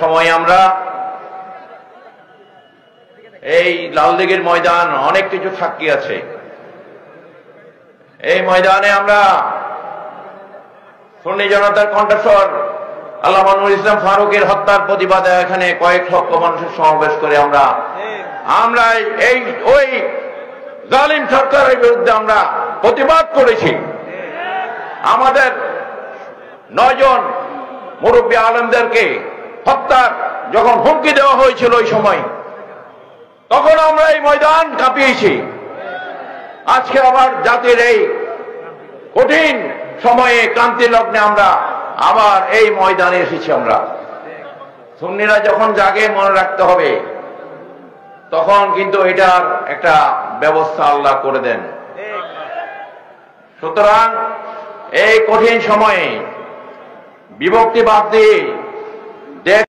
সময় আমরা এই লালদিঘির ময়দান অনেক কিছু সাক্ষী আছে। এই ময়দানে আমরা সুন্নি জনতার কণ্ঠস্বর আল্লামা নুরুল ইসলাম ফারুকের হত্যার প্রতিবাদে এখানে কয়েক লক্ষ মানুষের সমাবেশ করে আমরা এই ওই জালিম সরকারের বিরুদ্ধে আমরা প্রতিবাদ করেছি। আমাদের 9 জন মুরব্বী আলেমদেরকে হত্যার যখন হুমকি দেওয়া হয়েছিল ওই সময়, তখন আমরা এই ময়দান কাঁপিয়েছি। আজকে আবার জাতির এই কঠিন সময়ে ক্রান্তি লগ্নে আমরা আবার এই ময়দানে এসেছি। আমরা সুন্নিরা যখন জাগে মনে রাখতে হবে, তখন কিন্তু এটার একটা ব্যবস্থা আল্লাহ করে দেন। সুতরাং এই কঠিন সময়ে বিভক্তিবাদ দিয়ে